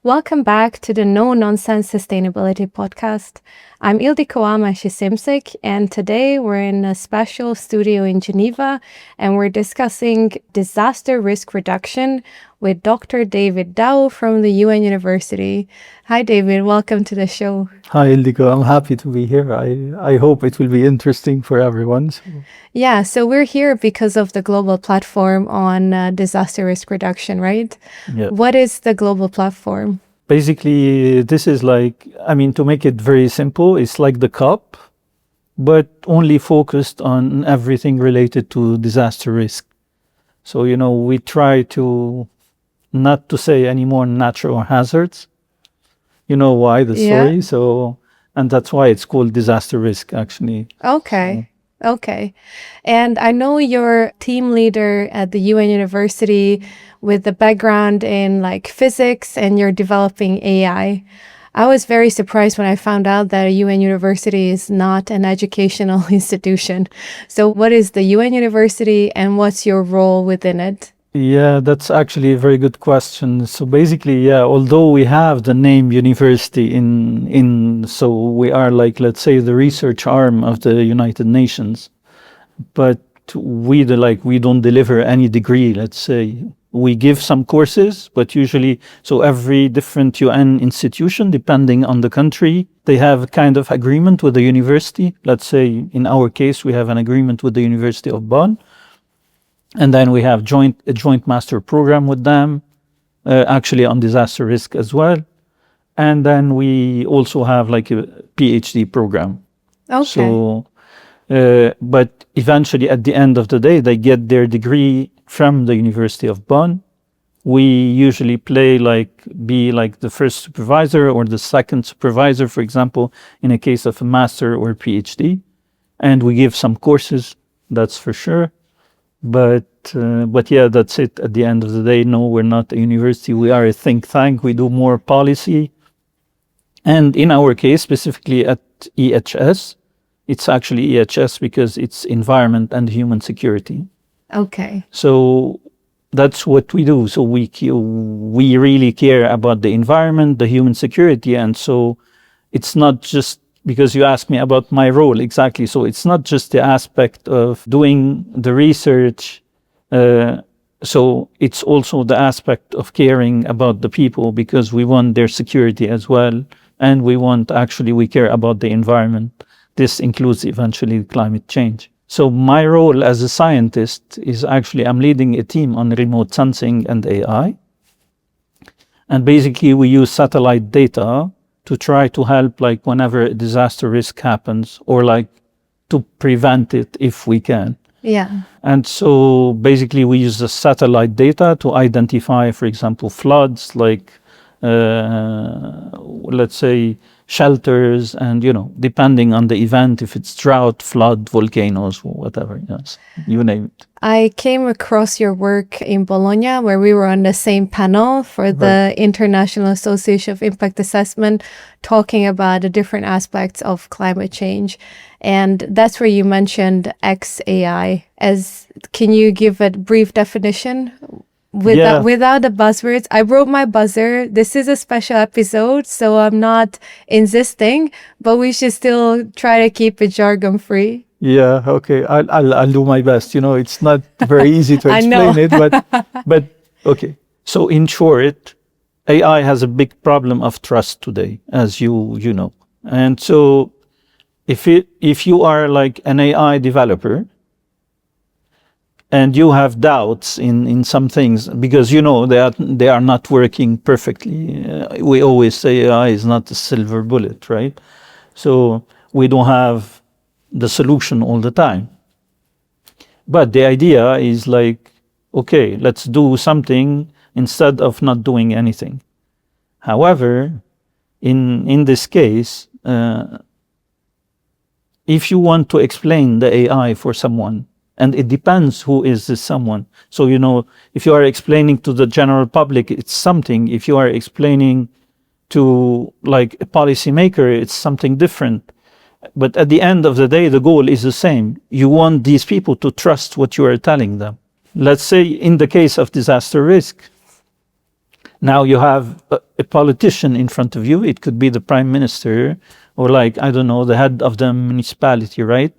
Welcome back to the No Nonsense Sustainability Podcast. I'm Ildiko Amashi-Simsik, and today we're in a special studio in Geneva, and we're discussing disaster risk reduction with Dr. David Daou from the UN University. Hi, David. Welcome to the show. Hi, Ildiko. I'm happy to be here. I hope it will be interesting for everyone. Yeah, so we're here because of the global platform on disaster risk reduction, right? Yeah. What is the global platform? Basically, this is to make it very simple, it's like the COP, but only focused on everything related to disaster risk. So, we try to not to say any more natural hazards. You know why, the story. So, and that's why it's called disaster risk, actually. Okay. Okay. And I know you're team leader at the UN University with the background in physics, and you're developing AI. I was very surprised when I found out that a UN University is not an educational institution. So what is the UN University and what's your role within it? Yeah, that's actually a very good question. So basically, although we have the name university so we are let's say the research arm of the United Nations, but we don't deliver any degree, let's say. We give some courses, but usually, so every different UN institution, depending on the country, they have a kind of agreement with the university. Let's say in our case, we have an agreement with the University of Bonn. And then we have a joint master program with them, actually on disaster risk as well. And then we also have a PhD program. Okay. So, but eventually at the end of the day, they get their degree from the University of Bonn. We usually be the first supervisor or the second supervisor, for example, in a case of a master or PhD. And we give some courses, that's for sure. But yeah, that's it. At the end of the day, no, we're not a university. We are a think tank. We do more policy. And in our case, specifically at EHS, it's actually EHS because it's environment and human security. Okay. So that's what we do. So we really care about the environment, the human security. And so it's not just because you asked me about my role, exactly. So it's not just the aspect of doing the research. So it's also the aspect of caring about the people because we want their security as well. And we care about the environment. This includes eventually climate change. So my role as a scientist is actually I'm leading a team on remote sensing and AI. And basically we use satellite data to try to help whenever a disaster risk happens or to prevent it if we can. Yeah. And so basically we use the satellite data to identify, for example, floods, let's say shelters and, depending on the event, if it's drought, flood, volcanoes, whatever, yes, you name it. I came across your work in Bologna where we were on the same panel for the International Association of Impact Assessment talking about the different aspects of climate change. And that's where you mentioned XAI. Can you give a brief definition? Without the buzzwords. I wrote my buzzer. This is a special episode, so I'm not insisting, but we should still try to keep it jargon free. Yeah, okay. I'll do my best. It's not very easy to explain it, but okay. So in short, AI has a big problem of trust today, as you know. And so if you are an AI developer and you have doubts in some things because they are not working perfectly, we always say AI is not a silver bullet, right? So we don't have the solution all the time. But the idea is okay, let's do something instead of not doing anything. However, in this case, if you want to explain the AI for someone, and it depends who is this someone. So, if you are explaining to the general public, it's something. If you are explaining to a policymaker, it's something different. But at the end of the day, the goal is the same. You want these people to trust what you are telling them. Let's say in the case of disaster risk, Now you have a politician in front of you. It could be the prime minister or like, I don't know, the head of the municipality, right?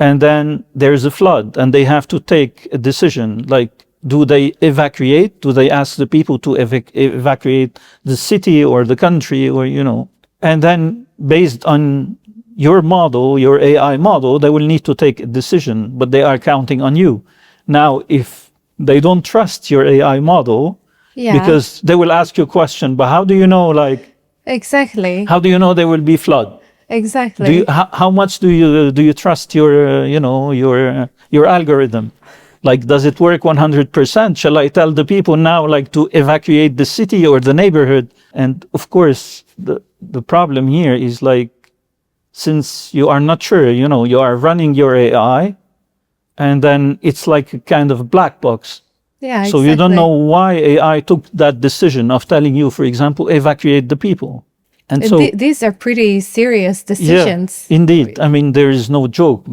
And then there's a flood and they have to take a decision like, do they evacuate? Do they ask the people to evacuate the city or the country or, you know? And then based on your model, your AI model, they will need to take a decision, but they are counting on you. Now, if they don't trust your AI model, because they will ask you a question, but how do you know, like, exactly, how do you know there will be flood? Exactly. How much do you trust your your algorithm? Like, does it work 100%? Shall I tell the people now, like, to evacuate the city or the neighborhood? And of course, the problem here is like, since you are not sure, you know, you are running your AI, and then it's like a kind of black box. Yeah, so exactly. You don't know why AI took that decision of telling you, for example, evacuate the people. And so these are pretty serious decisions. Yeah, indeed. I mean, there is no joke.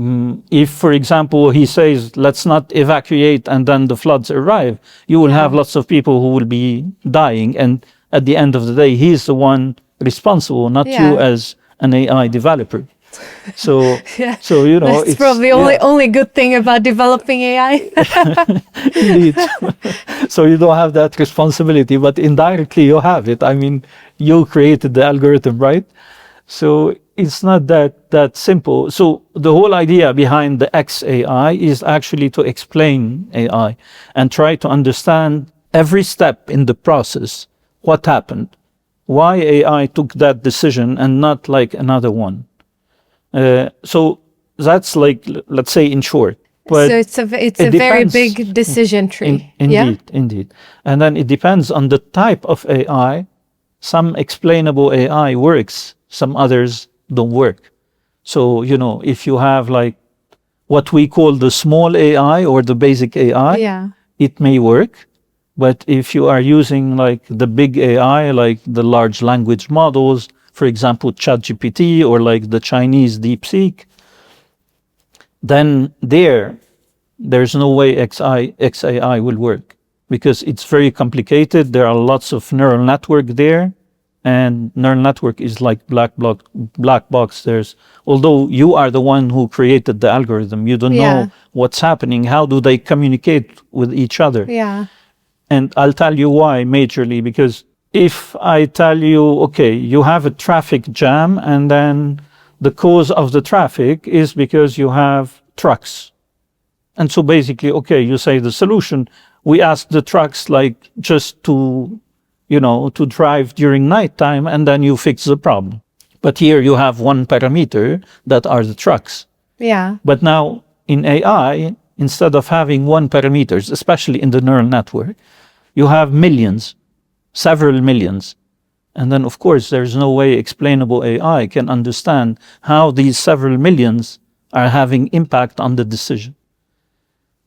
If, for example, he says, let's not evacuate and then the floods arrive, you will have lots of people who will be dying. And at the end of the day, he's the one responsible, not you as an AI developer. So, so you know, that's probably only good thing about developing AI. Indeed. So you don't have that responsibility, but indirectly you have it. I mean, you created the algorithm, right? So it's not that simple. So the whole idea behind the XAI is actually to explain AI and try to understand every step in the process, what happened, why AI took that decision and not like another one. So that's like, let's say in short. But so it's a very big decision tree. Indeed. And then it depends on the type of AI. Some explainable AI works, some others don't work. So, you know, if you have like what we call the small AI or the basic AI, it may work. But if you are using like the big AI, like the large language models, for example, ChatGPT or like the Chinese DeepSeek, then there's no way XAI will work because it's very complicated. There are lots of neural network there, and neural network is like black box. Although you are the one who created the algorithm, you don't know what's happening. How do they communicate with each other? And I'll tell you why majorly, because if I tell you, okay, you have a traffic jam and then the cause of the traffic is because you have trucks. And so basically, okay, you say the solution, we ask the trucks like just to, you know, to drive during nighttime and then you fix the problem. But here you have one parameter that are the trucks. But now in AI, instead of having one parameters, especially in the neural network, you have millions. Several millions. And then, of course, there's no way explainable AI can understand how these several millions are having impact on the decision.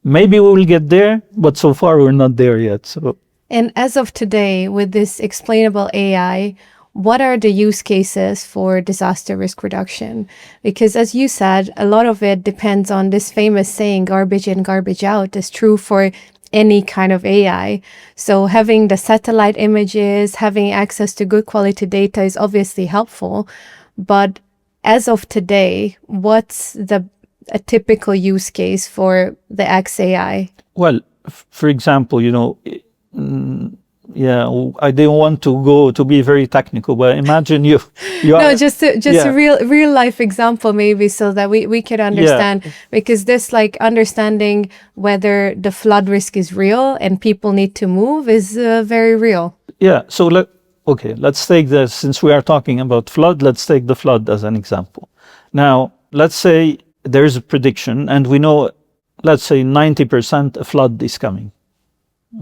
Maybe we will get there, but so far we're not there yet. So. And as of today, with this explainable AI, what are the use cases for disaster risk reduction? Because as you said, a lot of it depends on this famous saying, garbage in, garbage out, is true for any kind of AI. So having the satellite images, having access to good quality data is obviously helpful. But as of today, what's a typical use case for the XAI? Well, for example, you know, I didn't want to go to be very technical, but imagine you no, just a real life example maybe, so that we could understand, because this like understanding whether the flood risk is real and people need to move is very real. So let's take this, since we are talking about flood, let's take the flood as an example. Now, let's say there's a prediction and we know, let's say 90% a flood is coming.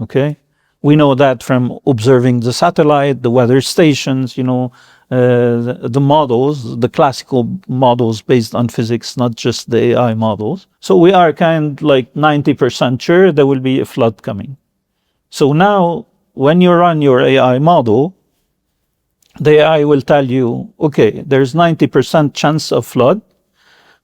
Okay. We know that from observing the satellite, the weather stations, you know, the models, the classical models based on physics, not just the AI models. So we are kind of like 90% sure there will be a flood coming. So now when you run your AI model, the AI will tell you, okay, there's 90% chance of flood.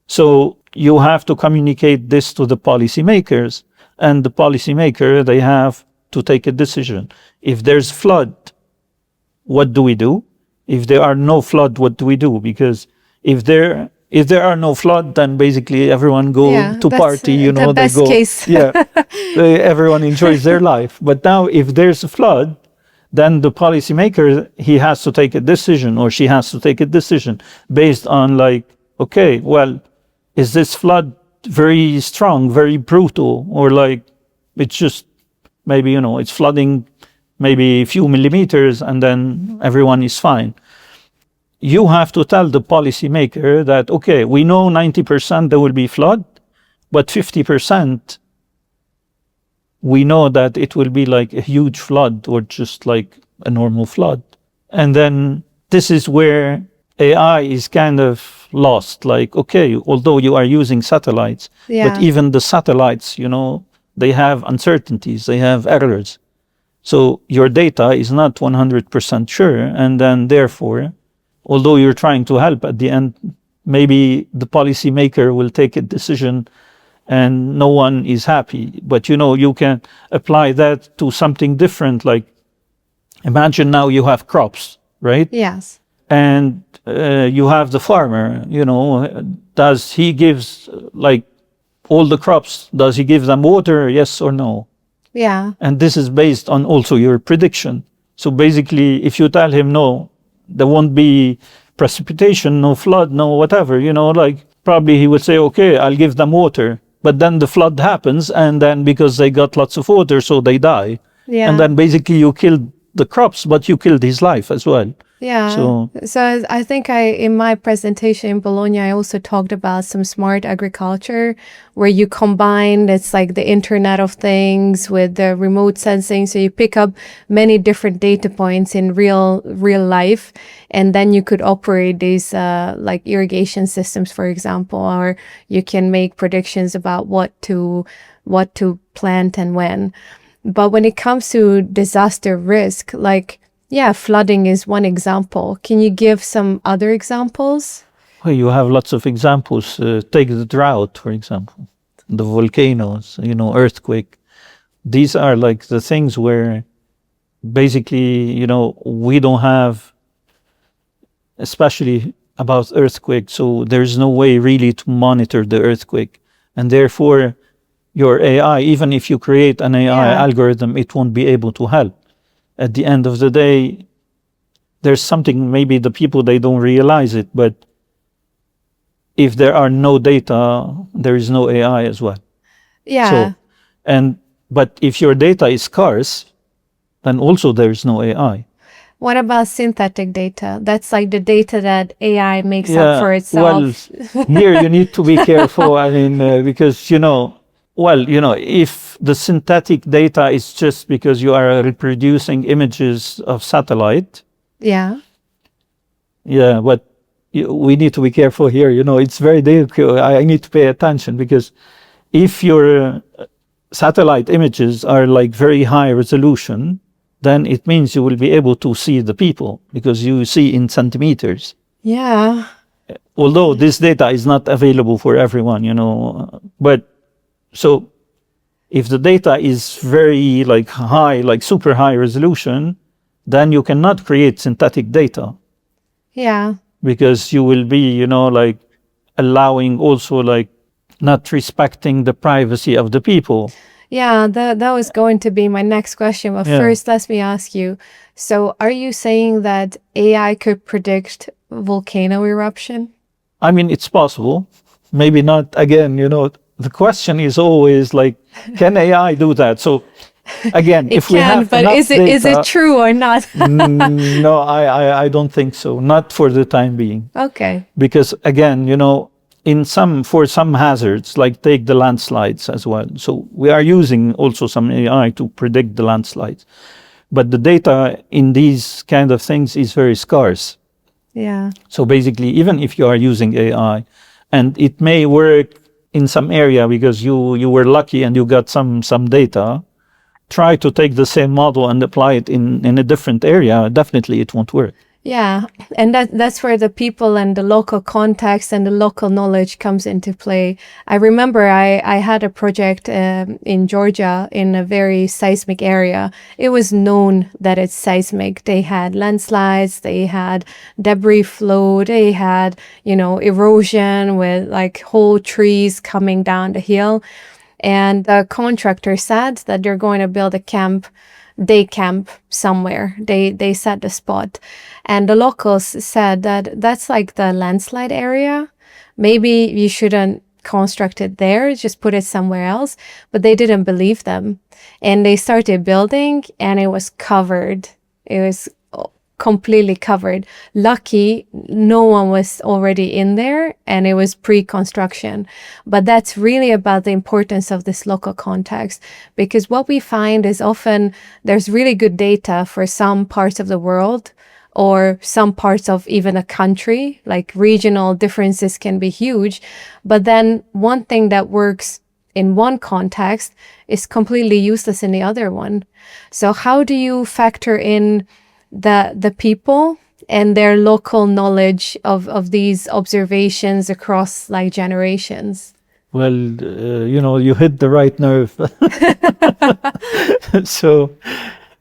So you have to communicate this to the policymakers, and the policymaker, they have to take a decision. If there's flood, what do we do? If there are no flood, what do we do? Because if there are no flood, then basically everyone go to party, you know, the best they go, case. everyone enjoys their life. But now if there's a flood, then the policymaker, he has to take a decision, or she has to take a decision based on like, okay, well, is this flood very strong, very brutal, or like it's just maybe, you know, it's flooding maybe a few millimeters and then everyone is fine. You have to tell the policymaker that, okay, we know 90% there will be flood, but 50% we know that it will be like a huge flood or just like a normal flood. And then this is where AI is kind of lost. Like, okay, although you are using satellites, but even the satellites, you know, they have uncertainties, they have errors. So your data is not 100% sure. And then therefore, although you're trying to help, at the end, maybe the policymaker will take a decision and no one is happy. But, you know, you can apply that to something different. Like, imagine now you have crops, right? Yes. And you have the farmer, you know, does he gives like all the crops, does he give them water? Yes or no? Yeah. And this is based on also your prediction. So basically, if you tell him, no, there won't be precipitation, no flood, no whatever, you know, like probably he would say, okay, I'll give them water. But then the flood happens, and then because they got lots of water, so they die. Yeah. And then basically you killed the crops, but you killed his life as well. Yeah. So I think in my presentation in Bologna, I also talked about some smart agriculture where you combine, it's like the Internet of Things with the remote sensing. So you pick up many different data points in real life, and then you could operate these like irrigation systems, for example, or you can make predictions about what to plant and when. But when it comes to disaster risk, like, yeah, flooding is one example. Can you give some other examples? Well, you have lots of examples. Take the drought, for example, the volcanoes, you know, earthquake. These are like the things where basically, you know, we don't have, especially about earthquake. So there's no way really to monitor the earthquake. And therefore, your AI, even if you create an AI algorithm, it won't be able to help. At the end of the day, there's something, maybe the people, they don't realize it, but if there are no data, there is no AI as well. Yeah. So, but if your data is scarce, then also there is no AI. What about synthetic data? That's like the data that AI makes up for itself. Well, here you need to be careful. I mean, because, you know, well, you know, if the synthetic data is just because you are reproducing images of satellite. Yeah. Yeah, but we need to be careful here. You know, it's very difficult. I need to pay attention because if your satellite images are like very high resolution, then it means you will be able to see the people because you see in centimeters. Yeah. Although this data is not available for everyone, you know, but so if the data is very like high, like super high resolution, then you cannot create synthetic data. Yeah. Because you will be, you know, like allowing also like not respecting the privacy of the people. Yeah, that was going to be my next question. But first, let me ask you. So are you saying that AI could predict volcano eruption? I mean, it's possible. Maybe not. Again, you know, the question is always like, can AI do that? So again, if we have but enough is it true or not? No, I don't think so. Not for the time being. Okay. Because again, you know, for some hazards, like take the landslides as well. So we are using also some AI to predict the landslides. But the data in these kind of things is very scarce. Yeah. So basically, even if you are using AI, and it may work in some area because you were lucky and you got some data, try to take the same model and apply it in a different area, definitely it won't work. Yeah, and that's where the people and the local context and the local knowledge comes into play. I remember I had a project in Georgia in a very seismic area. It was known that it's seismic. They had landslides, they had debris flow, they had, erosion with like whole trees coming down the hill. And the contractor said that they're going to build a day camp somewhere. They set the spot. And the locals said that that's like the landslide area. Maybe you shouldn't construct it there, just put it somewhere else. But they didn't believe them. And they started building and it was covered. It was completely covered. Lucky, no one was already in there and it was pre-construction. But that's really about the importance of this local context, because what we find is often there's really good data for some parts of the world or some parts of even a country, like regional differences can be huge. But then one thing that works in one context is completely useless in the other one. So how do you factor in the people and their local knowledge of these observations across like generations? Well, you hit the right nerve. So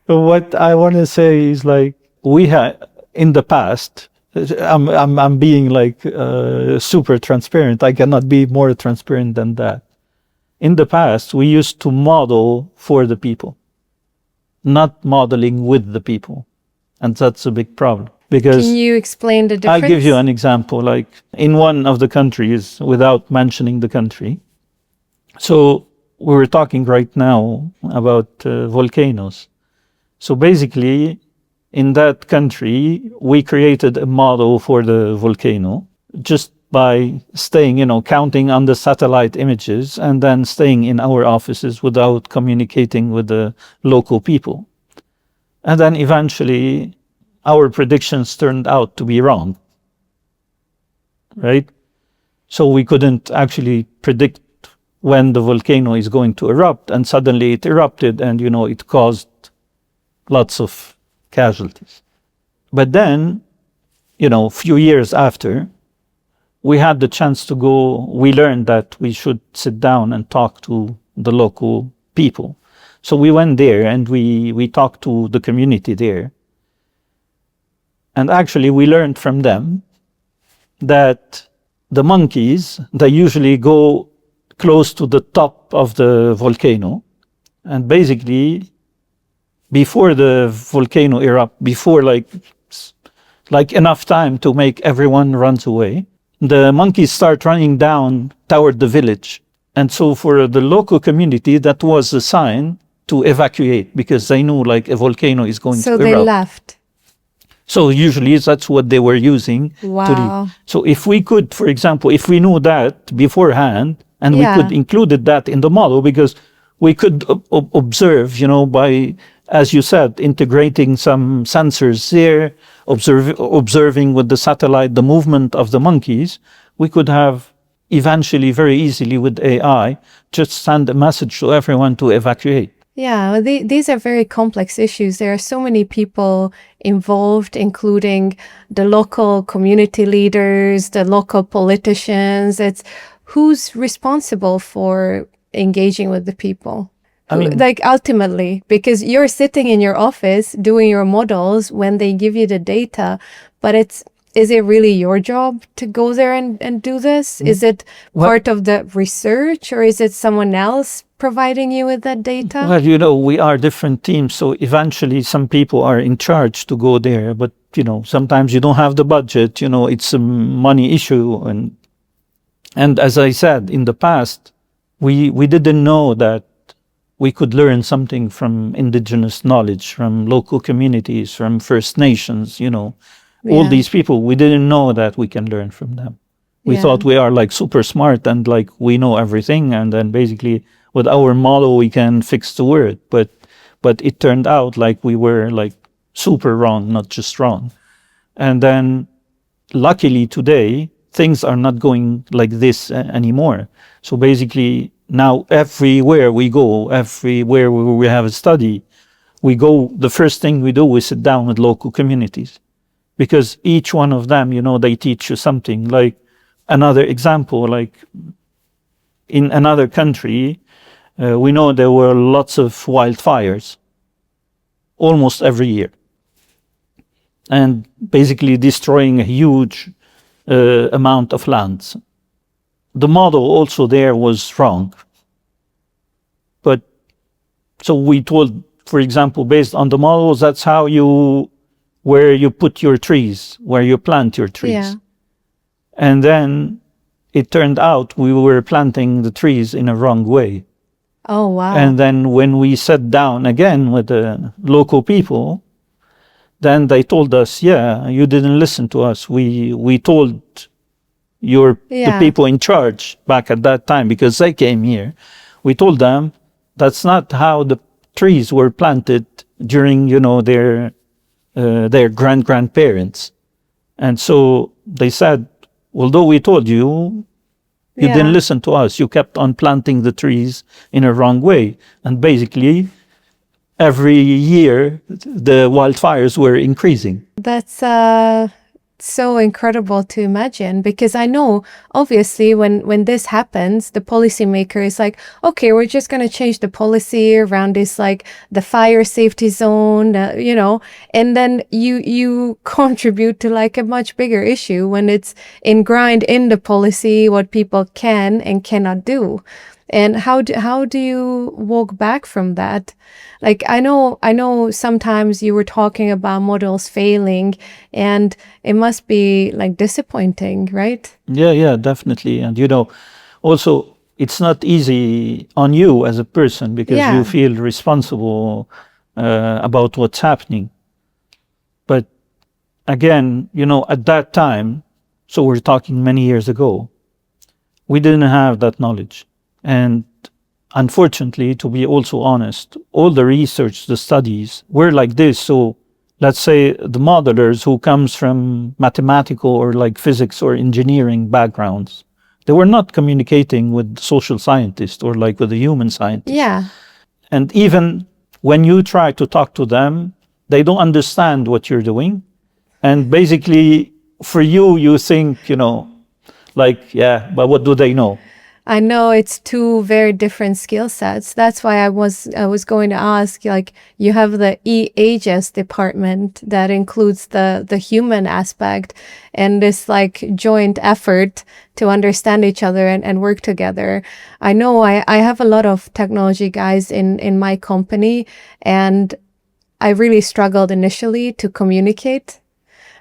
what I want to say is like we had in the past, I'm being like super transparent. I cannot be more transparent than that. In the past, we used to model for the people, not modeling with the people. And that's a big problem. Because can you explain the difference? I'll give you an example. Like in one of the countries, without mentioning the country. So we're talking right now about volcanoes. So basically, in that country, we created a model for the volcano just by staying, counting on the satellite images and then staying in our offices without communicating with the local people. And then eventually, our predictions turned out to be wrong, right? So we couldn't actually predict when the volcano is going to erupt, and suddenly it erupted and, it caused lots of casualties. But then, a few years after, we had the chance to go, we learned that we should sit down and talk to the local people. So we went there and we talked to the community there. And actually we learned from them that the monkeys, they usually go close to the top of the volcano. And basically, before the volcano erupts, before like enough time to make everyone runs away, the monkeys start running down toward the village. And so for the local community, that was a sign to evacuate because they knew like a volcano is going to erupt. So they left. So usually that's what they were using to leave. So if we could, for example, if we knew that beforehand and we could included that in the model, because we could observe, by, as you said, integrating some sensors there, observing with the satellite the movement of the monkeys, we could have eventually very easily with AI just send a message to everyone to evacuate. Yeah, these are very complex issues. There are so many people involved, including the local community leaders, the local politicians. It's who's responsible for engaging with the people? I mean, like ultimately, because you're sitting in your office doing your models when they give you the data, but is it really your job to go there and do this? Is it part of the research, or is it someone else providing you with that data? Well, we are different teams, so eventually some people are in charge to go there, but sometimes you don't have the budget, it's a money issue. And as I said, in the past, we didn't know that we could learn something from indigenous knowledge, from local communities, from First Nations, all these people, we didn't know that we can learn from them. We thought we are like super smart and like we know everything, and then basically with our model we can fix the world. But it turned out like we were like super wrong, not just wrong. And then luckily today things are not going like this anymore. So basically now everywhere we go, everywhere we have a study, we go, the first thing we do is sit down with local communities. because each one of them, they teach you something. Like another example, like in another country, we know there were lots of wildfires almost every year, and basically destroying a huge amount of lands. The model also there was wrong. But so we told, for example, based on the models, that's where you put your trees, where you plant your trees. Yeah. And then it turned out we were planting the trees in a wrong way. Oh, wow. And then when we sat down again with the local people, then they told us, yeah, you didn't listen to us. We told the people in charge back at that time, because they came here. We told them that's not how the trees were planted during, their grandparents. And so they said, although we told you, you didn't listen to us. You kept on planting the trees in a wrong way. And basically, every year, the wildfires were increasing. That's so incredible to imagine, because I know obviously when this happens, the policymaker is like, okay, we're just going to change the policy around this, like the fire safety zone, and then you contribute to like a much bigger issue when it's ingrained in the policy what people can and cannot do. And how do you walk back from that? Like, I know sometimes you were talking about models failing, and it must be like disappointing, right? Yeah, definitely. And also it's not easy on you as a person, because you feel responsible about what's happening. But again, at that time, so we're talking many years ago, we didn't have that knowledge. And unfortunately, to be also honest, all the research, the studies were like this. So let's say the modelers who comes from mathematical or like physics or engineering backgrounds, they were not communicating with social scientists or like with the human scientists. Yeah. And even when you try to talk to them, they don't understand what you're doing. And basically, for you, you think, but what do they know? I know it's two very different skill sets. That's why I was going to ask, like, you have the EHS department that includes the human aspect and this like joint effort to understand each other and work together. I know I have a lot of technology guys in my company, and I really struggled initially to communicate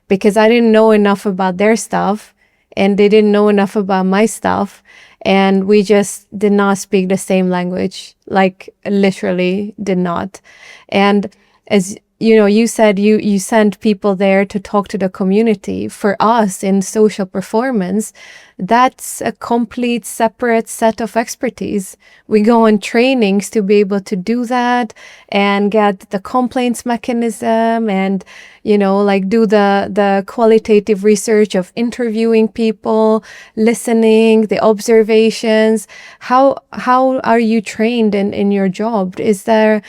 because I didn't know enough about their stuff and they didn't know enough about my stuff. And we just did not speak the same language, like literally did not. And as you said, you sent people there to talk to the community. For us in social performance, that's a complete separate set of expertise. We go on trainings to be able to do that and get the complaints mechanism and, do the qualitative research of interviewing people, listening, the observations. How are you trained in your job? Is there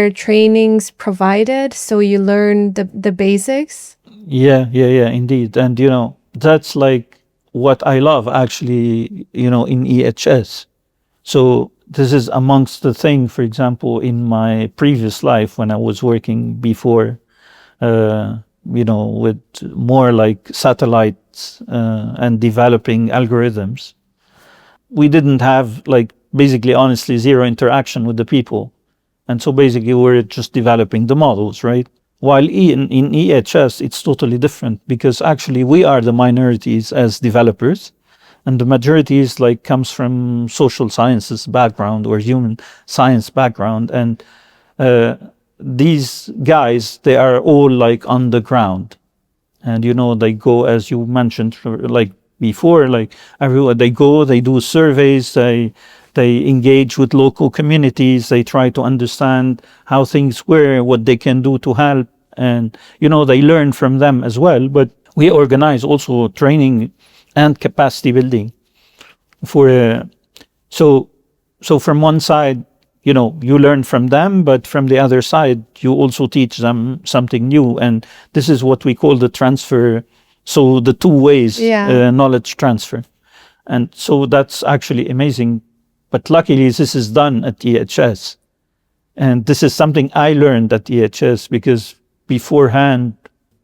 trainings provided so you learn the basics? Yeah, indeed. And, that's like what I love actually, in EHS. So this is amongst the thing, for example, in my previous life when I was working before, with more like satellites and developing algorithms. We didn't have like basically honestly zero interaction with the people. And so basically we're just developing the models, right? While in EHS, it's totally different because actually we are the minorities as developers, and the majority is like comes from social sciences background or human science background. And these guys, they are all like on the ground. And, they go, as you mentioned, like before, like everywhere they go, they do surveys, they engage with local communities, they try to understand how things were, what they can do to help. And, they learn from them as well. But we organize also training and capacity building for, so from one side, you learn from them, but from the other side, you also teach them something new. And this is what we call the transfer. So the two ways knowledge transfer. And so that's actually amazing. But luckily, this is done at EHS. And this is something I learned at EHS, because beforehand,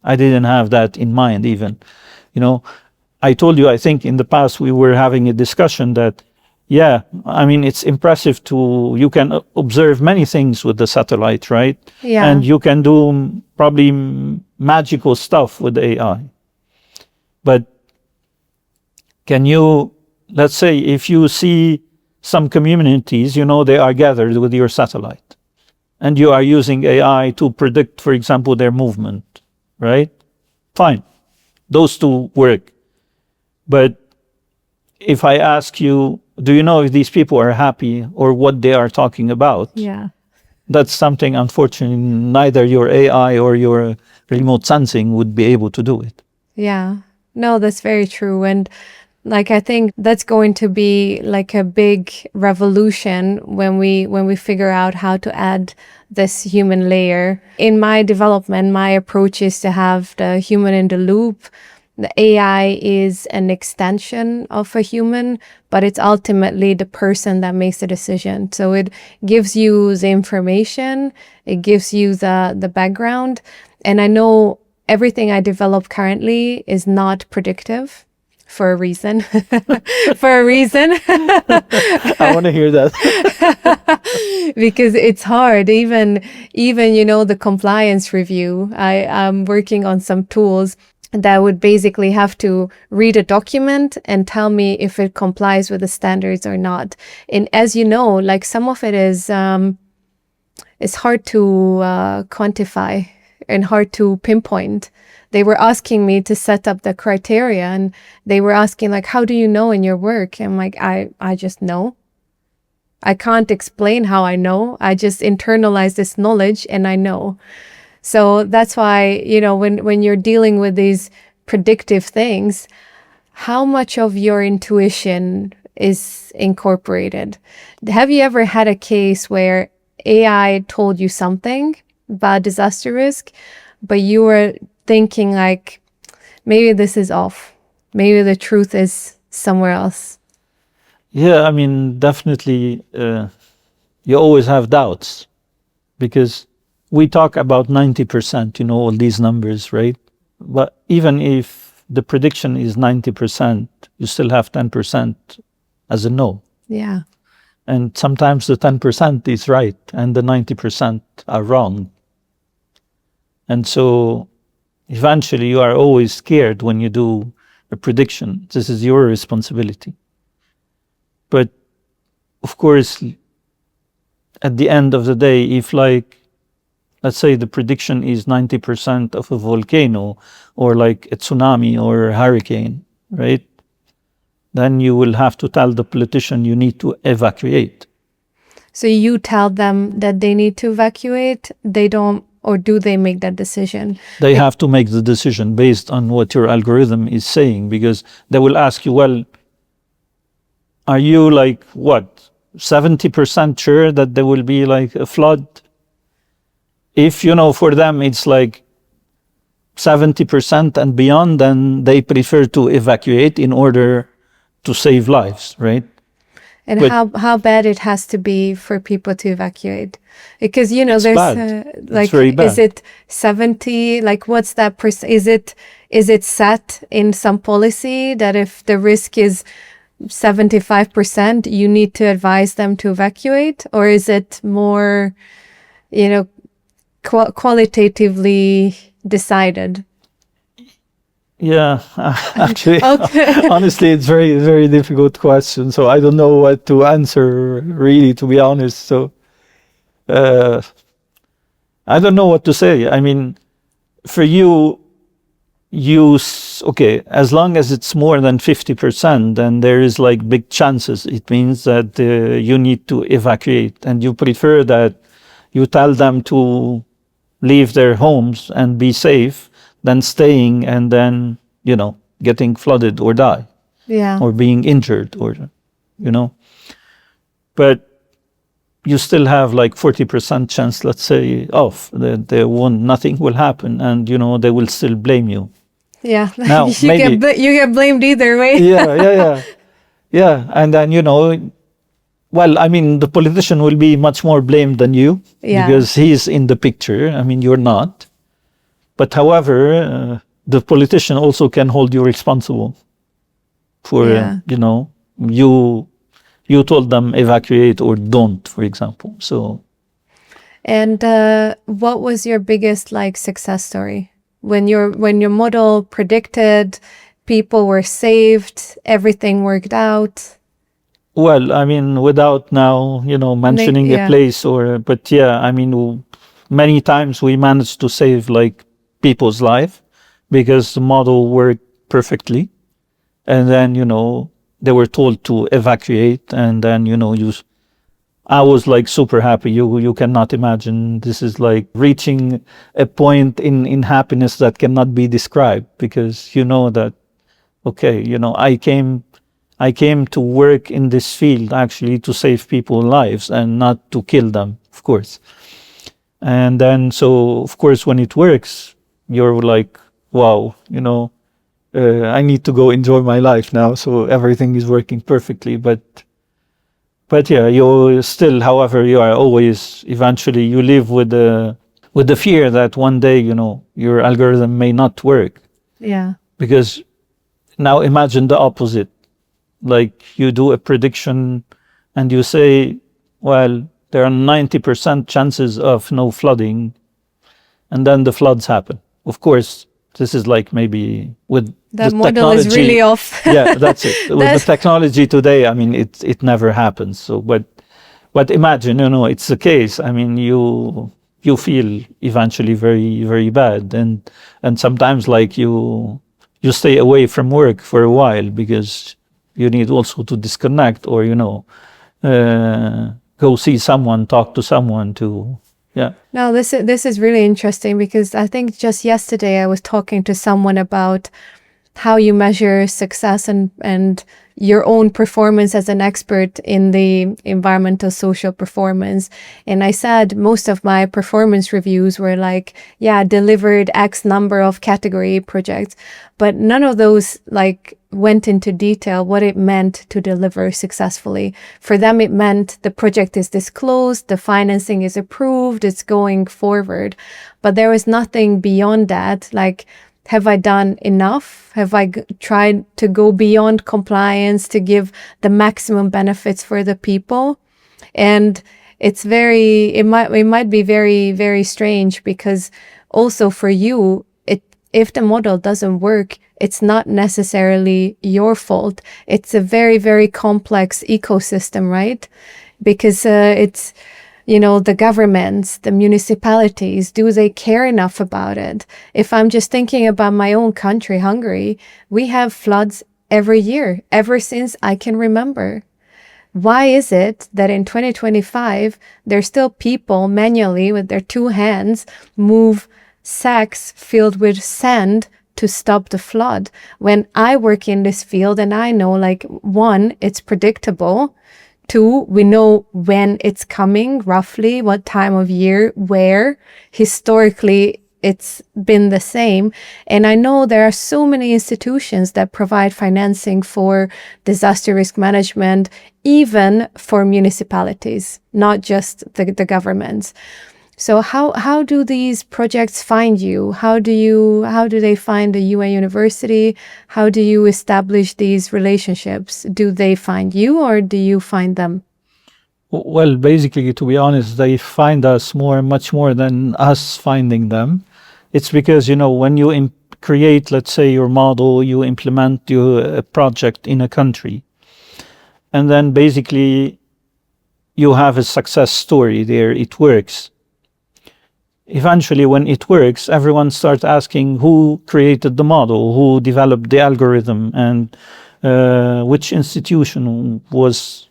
I didn't have that in mind even. I told you, I think in the past, we were having a discussion that, it's impressive you can observe many things with the satellite, right? Yeah. And you can do probably magical stuff with AI. But let's say if you see some communities, they are gathered with your satellite, and you are using AI to predict, for example, their movement, right? Fine. Those two work. But if I ask you, do you know if these people are happy or what they are talking about? Yeah. That's something, unfortunately, neither your AI or your remote sensing would be able to do it. Yeah. No, that's very true. And I think that's going to be a big revolution when we figure out how to add this human layer. In my development, my approach is to have the human in the loop. The AI is an extension of a human, but it's ultimately the person that makes the decision. So it gives you the information, it gives you the background. And I know everything I develop currently is not predictive. For a reason. For a reason. I want to hear that. Because it's hard. Even the compliance review. I'm working on some tools that would basically have to read a document and tell me if it complies with the standards or not. And as you know, some of it is it's hard to quantify and hard to pinpoint. They were asking me to set up the criteria, and they were asking how do you know in your work? I'm like, I just know. I can't explain how I know. I just internalize this knowledge and I know. So that's why, when you're dealing with these predictive things, how much of your intuition is incorporated? Have you ever had a case where AI told you something about disaster risk, but you were thinking maybe this is off. Maybe the truth is somewhere else. Yeah, definitely you always have doubts, because we talk about 90%, all these numbers, right? But even if the prediction is 90%, you still have 10% as a no. Yeah. And sometimes the 10% is right and the 90% are wrong. And so eventually you are always scared when you do a prediction. This is your responsibility. But of course, at the end of the day, if let's say the prediction is 90% of a volcano or a tsunami or a hurricane, right? Then you will have to tell the politician you need to evacuate. So you tell them that they need to evacuate, they don't, or do they make that decision? They have to make the decision based on what your algorithm is saying, because they will ask you, well, are you 70% sure that there will be a flood? If, for them it's 70% and beyond, then they prefer to evacuate in order to save lives, right? And how bad it has to be for people to evacuate? Because, there's very bad. Is it 70? What's that percent? Is it set in some policy that if the risk is 75%, you need to advise them to evacuate? Or is it more, qualitatively decided? Yeah, actually, Okay. honestly, it's very, very difficult question. So I don't know what to answer, really, to be honest. So I don't know what to say. For you, okay, as long as it's more than 50%, then there is big chances. It means that you need to evacuate, and you prefer that you tell them to leave their homes and be safe than staying and then, getting flooded or die. Yeah. Or being injured or, But you still have like 40% chance, let's say, of that nothing will happen, and they will still blame you. Yeah, Now, maybe, you get blamed either way. yeah, and then well, I mean, the politician will be much more blamed than you Yeah. because he's in the picture. I mean, you're not. But however, the politician also can hold you responsible for, Yeah. you told them evacuate or don't, for example. So, And what was your biggest like success story when your model predicted people were saved, everything worked out? well, I mean, without now, mentioning a Yeah. place but yeah, I mean, many times we managed to save like people's life because the model worked perfectly. And then, they were told to evacuate. And then, I was like super happy. You cannot imagine. This is like reaching a point in happiness that cannot be described, because you know that, okay, I came to work in this field actually to save people's lives and not to kill them, of course. And then, so of course, when it works, you're like, wow, I need to go enjoy my life now. So everything is working perfectly. But yeah, you still, however, you are always, eventually you live with the fear that one day, your algorithm may not work. Yeah. Because now imagine the opposite. Like you do a prediction and you say, well, there are 90% chances of no flooding, and then the floods happen. Of course, this is like maybe with That the model technology, is really off. yeah, that's it. With the technology today, I mean, it never happens. So, but imagine, it's the case. I mean, you feel eventually very, very bad, and sometimes like you stay away from work for a while because you need also to disconnect, or go see someone, talk to someone to. Yeah. No, this is really interesting, because I think just yesterday I was talking to someone about how you measure success and your own performance as an expert in the environmental social performance. And I said most of my performance reviews were like, yeah, delivered X number of category projects, but none of those like went into detail what it meant to deliver successfully. For them, it meant the project is disclosed, the financing is approved, it's going forward. But there was nothing beyond that, like, have I done enough? Have I tried to go beyond compliance to give the maximum benefits for the people? And it might be very, very strange, because also for you, if the model doesn't work, it's not necessarily your fault. It's a very, very complex ecosystem, right? Because it's, the governments, the municipalities, do they care enough about it? If I'm just thinking about my own country, Hungary, we have floods every year, ever since I can remember. Why is it that in 2025, there's still people manually with their two hands move sacks filled with sand to stop the flood? When I work in this field and I know, like, one, it's predictable. Two, we know when it's coming, roughly what time of year, where. Historically, it's been the same. And I know there are so many institutions that provide financing for disaster risk management, even for municipalities, not just the governments. So how do these projects find you? How do they find the UA University? How do you establish these relationships? Do they find you, or do you find them? Well, basically, to be honest, they find us much more than us finding them. It's because, when you create, let's say, your model, you implement your project in a country, and then basically you have a success story there, it works. Eventually, when it works, everyone starts asking who created the model, who developed the algorithm, and which institution was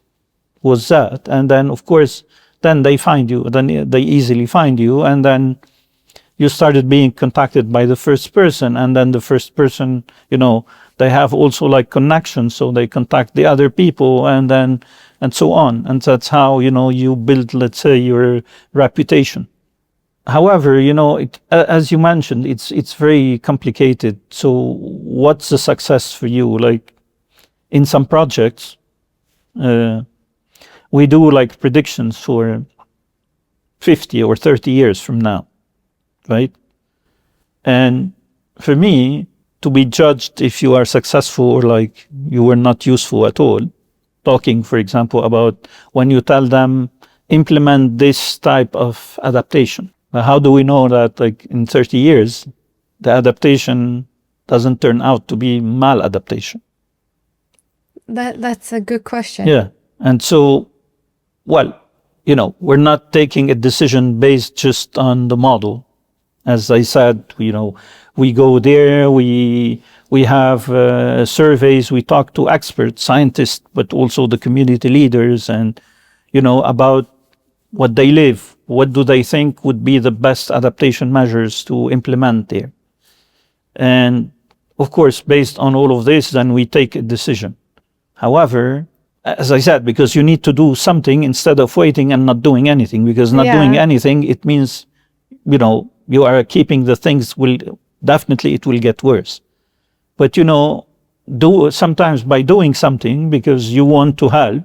that. And then, of course, then they find you. Then they easily find you, and then you started being contacted by the first person, and then the first person, they have also like connections, so they contact the other people, and and so on. And that's how, you build, let's say, your reputation. However, as you mentioned, it's very complicated. So what's the success for you? Like in some projects, we do like predictions for 50 or 30 years from now, right? And for me, to be judged if you are successful or like you were not useful at all, talking, for example, about when you tell them implement this type of adaptation. How do we know that like in 30 years, the adaptation doesn't turn out to be maladaptation? That's a good question. Yeah. And so, well, we're not taking a decision based just on the model. As I said, we go there, we have surveys, we talk to experts, scientists, but also the community leaders, and about what they live, what do they think would be the best adaptation measures to implement there. And of course, based on all of this, then we take a decision. However, as I said, because you need to do something instead of waiting and not doing anything, because not doing anything, it means, you are keeping the things definitely it will get worse. But, do sometimes by doing something because you want to help,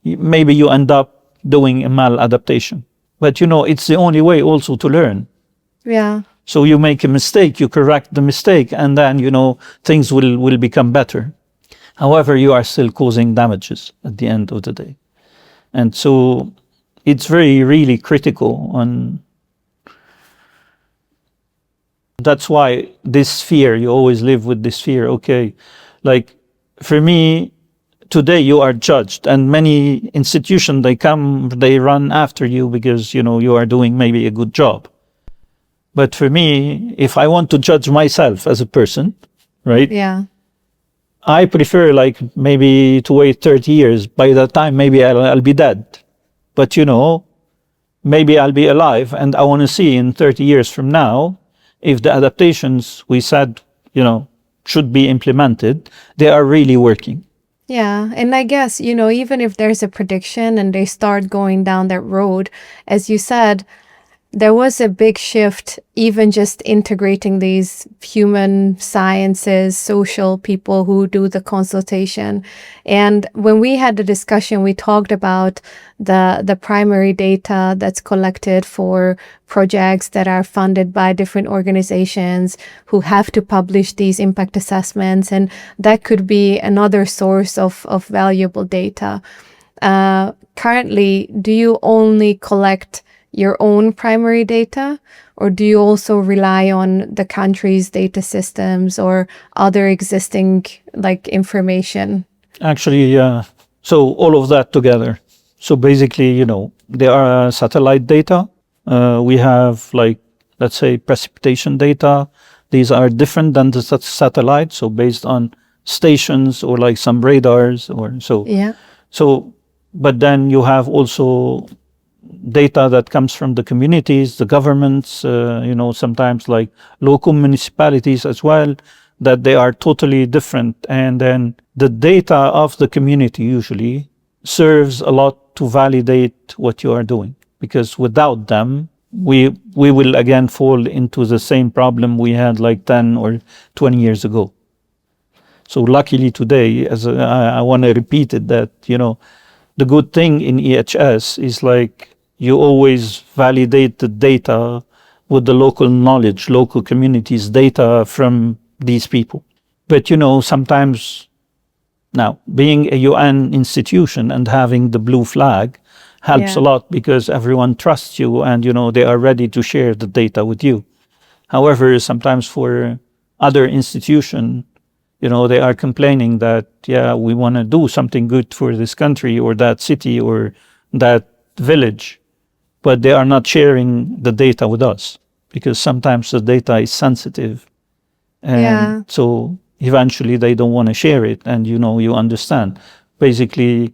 maybe you end up doing a maladaptation. But, it's the only way also to learn. Yeah. So you make a mistake, you correct the mistake, and then, things will become better. However, you are still causing damages at the end of the day. And so it's really critical on. That's why this fear, you always live with this fear. Okay, like for me, today you are judged, and many institutions, they run after you because, you are doing maybe a good job. But for me, if I want to judge myself as a person, right? Yeah. I prefer like maybe to wait 30 years. By that time, maybe I'll be dead. But, maybe I'll be alive, and I want to see in 30 years from now if the adaptations we said, should be implemented, they are really working. Yeah. And I guess, even if there's a prediction and they start going down that road, as you said, there was a big shift, even just integrating these human sciences, social people who do the consultation. And when we had the discussion, we talked about the primary data that's collected for projects that are funded by different organizations who have to publish these impact assessments. And that could be another source of valuable data. Currently, do you only collect your own primary data, or do you also rely on the country's data systems or other existing information? Actually, yeah. So all of that together. So basically, there are satellite data. We have let's say precipitation data. These are different than the satellite. So based on stations or some radars or so. Yeah. So, but then you have also data that comes from the communities, the governments, sometimes local municipalities as well, that they are totally different. And then the data of the community usually serves a lot to validate what you are doing, because without them, we will again fall into the same problem we had 10 or 20 years ago. So luckily today, as I want to repeat it, that, the good thing in EHS is you always validate the data with the local knowledge, local communities data from these people. But, sometimes now being a UN institution and having the blue flag helps a lot, because everyone trusts you and, they are ready to share the data with you. However, sometimes for other institutions, they are complaining that, we want to do something good for this country or that city or that village, but they are not sharing the data with us, because sometimes the data is sensitive. And so eventually they don't want to share it. And, you understand. Basically,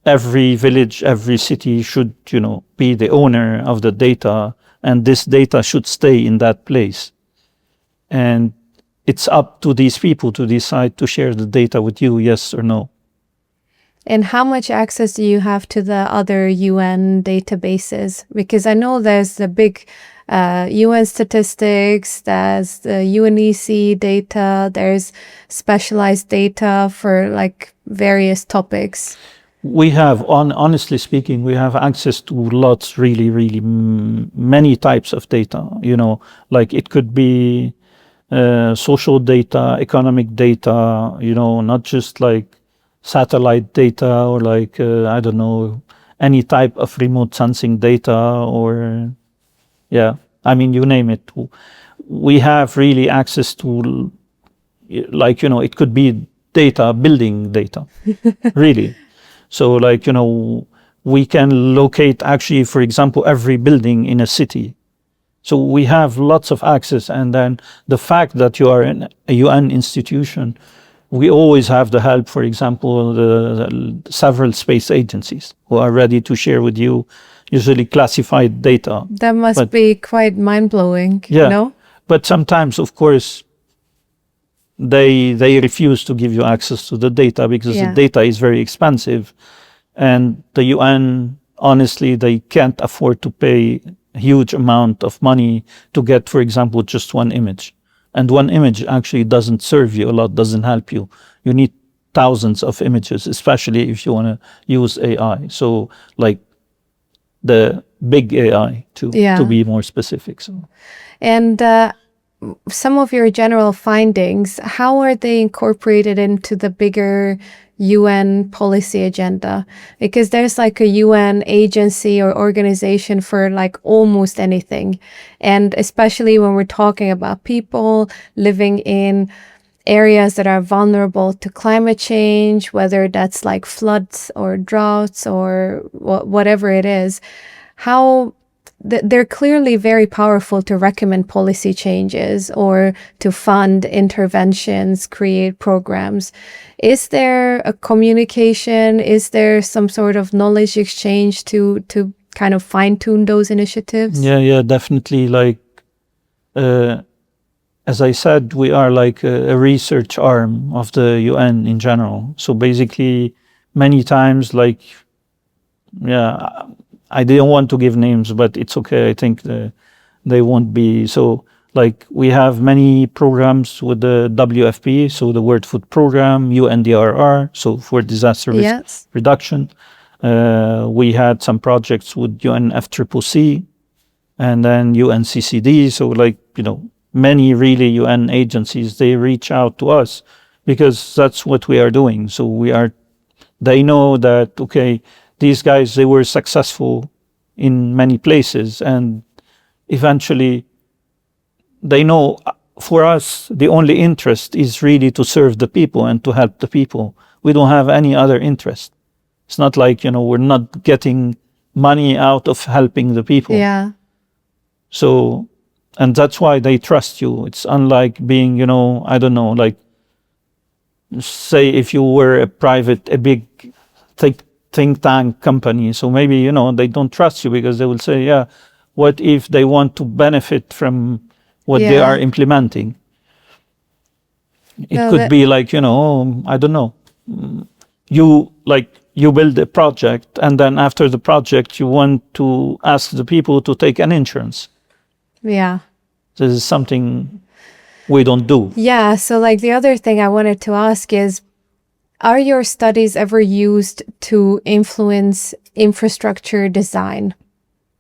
every village, every city should, be the owner of the data, and this data should stay in that place. And it's up to these people to decide to share the data with you, yes or no. And how much access do you have to the other UN databases? Because I know there's the big UN statistics, there's the UNEC data, there's specialized data for like various topics. We have, honestly speaking, we have access to lots, really, really many types of data. You know, like it could be social data, economic data, you know, not just like satellite data or like, I don't know, any type of remote sensing data or, yeah, I mean, you name it. We have really access to, like, you know, it could be data, building data, really. So like, you know, we can locate actually, for example, every building in a city. So we have lots of access. And then the fact that you are in a UN institution, we always have the help, for example, the several space agencies who are ready to share with you usually classified data. That must be quite mind-blowing, yeah, you know? But sometimes, of course, they refuse to give you access to the data because the data is very expensive. And the UN, honestly, they can't afford to pay a huge amount of money to get, for example, just one image. And one image actually doesn't serve you a lot, doesn't help you. You need thousands of images, especially if you want to use AI. So like the big AI to be more specific. So. And some of your general findings, how are they incorporated into the bigger UN policy agenda? Because there's like a UN agency or organization for like almost anything. And especially when we're talking about people living in areas that are vulnerable to climate change, whether that's like floods or droughts or whatever it is, how they're clearly very powerful to recommend policy changes or to fund interventions, create programs. Is there a communication? Is there some sort of knowledge exchange to kind of fine-tune those initiatives? Yeah, definitely. Like, as I said, we are like a research arm of the UN in general. So basically, many times, like, I didn't want to give names, but it's okay. I think they won't be. So like we have many programs with the WFP, so the World Food Program, UNDRR, so for disaster risk reduction. We had some projects with UNFCCC and then UNCCD. So like, you know, many really UN agencies, they reach out to us because that's what we are doing. So they know that, okay, these guys, they were successful in many places, and eventually they know for us, the only interest is really to serve the people and to help the people. We don't have any other interest. It's not like, you know, we're not getting money out of helping the people. Yeah. So, and that's why they trust you. It's unlike being, you know, I don't know, like, say if you were a big think tank company. So maybe, you know, they don't trust you because they will say, yeah, what if they want to benefit from what they are implementing? It could be like, you know, I don't know. You build a project and then after the project, you want to ask the people to take an insurance. Yeah. This is something we don't do. Yeah. So like the other thing I wanted to ask is, are your studies ever used to influence infrastructure design?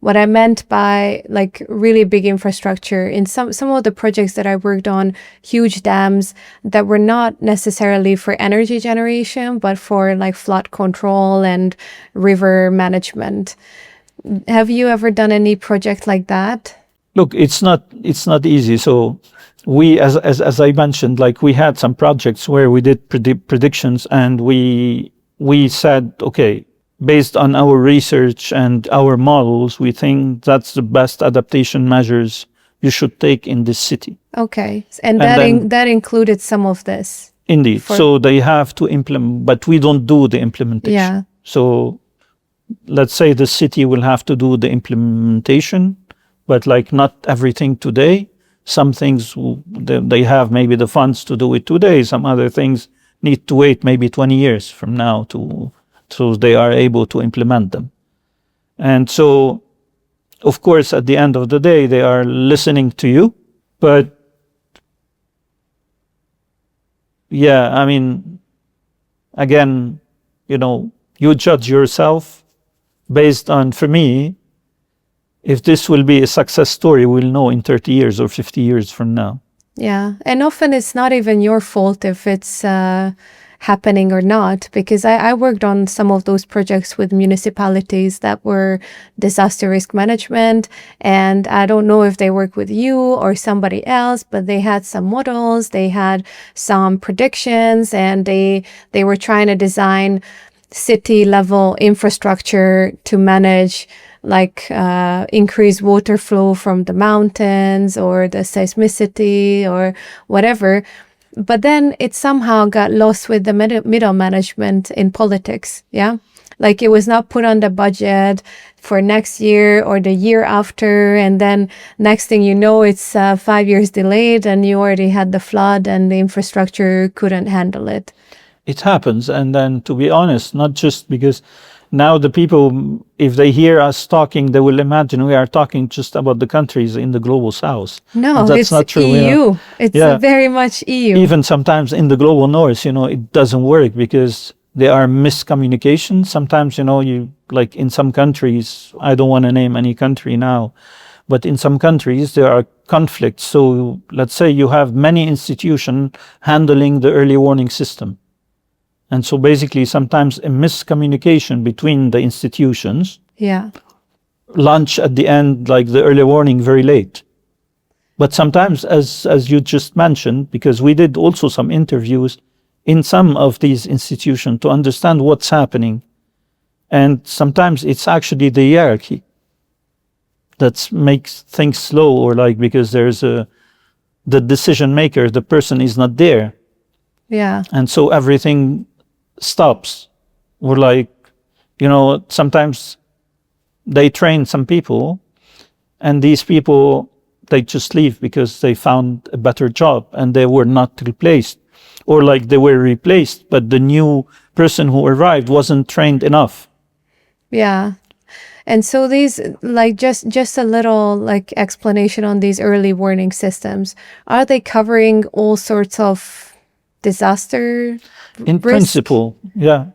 What I meant by like really big infrastructure, in some of the projects that I worked on, huge dams that were not necessarily for energy generation, but for like flood control and river management. Have you ever done any project like that? Look, it's not easy. So we, as I mentioned, like we had some projects where we did predictions, and we said, okay, based on our research and our models, we think that's the best adaptation measures you should take in this city. Okay, and that included some of this. Indeed. So they have to implement, but we don't do the implementation. Yeah. So let's say the city will have to do the implementation, but like not everything today. Some things they have maybe the funds to do it today. Some other things need to wait maybe 20 years from now to so they are able to implement them. And so, of course, at the end of the day, they are listening to you. But yeah, I mean, again, you judge yourself based on, for me, if this will be a success story, we'll know in 30 years or 50 years from now. Yeah. And often it's not even your fault if it's happening or not, because I worked on some of those projects with municipalities that were disaster risk management. And I don't know if they work with you or somebody else, but they had some models, they had some predictions, and they were trying to design city level infrastructure to manage increased water flow from the mountains or the seismicity or whatever. But then it somehow got lost with the middle management in politics. Yeah. Like it was not put on the budget for next year or the year after. And then next thing you know, it's 5 years delayed and you already had the flood and the infrastructure couldn't handle it. It happens. And then, to be honest, not just because now the people, if they hear us talking, they will imagine we are talking just about the countries in the global south. No, that's it's not true. EU. It's very much EU. Even sometimes in the global north, it doesn't work because there are miscommunications. Sometimes, you like in some countries, I don't want to name any country now, but in some countries there are conflicts. So let's say you have many institutions handling the early warning system. And so basically sometimes a miscommunication between the institutions launch at the end, like the early warning, very late. But sometimes, as you just mentioned, because we did also some interviews in some of these institutions to understand what's happening. And sometimes it's actually the hierarchy that makes things slow, or because there's the decision maker, the person is not there. Yeah. And so everything stops. Or sometimes they train some people and these people, they just leave because they found a better job and they were not replaced, or they were replaced, but the new person who arrived wasn't trained enough. Yeah. And so these, just a little explanation on these early warning systems. Are they covering all sorts of disaster in risk? Principle, yeah.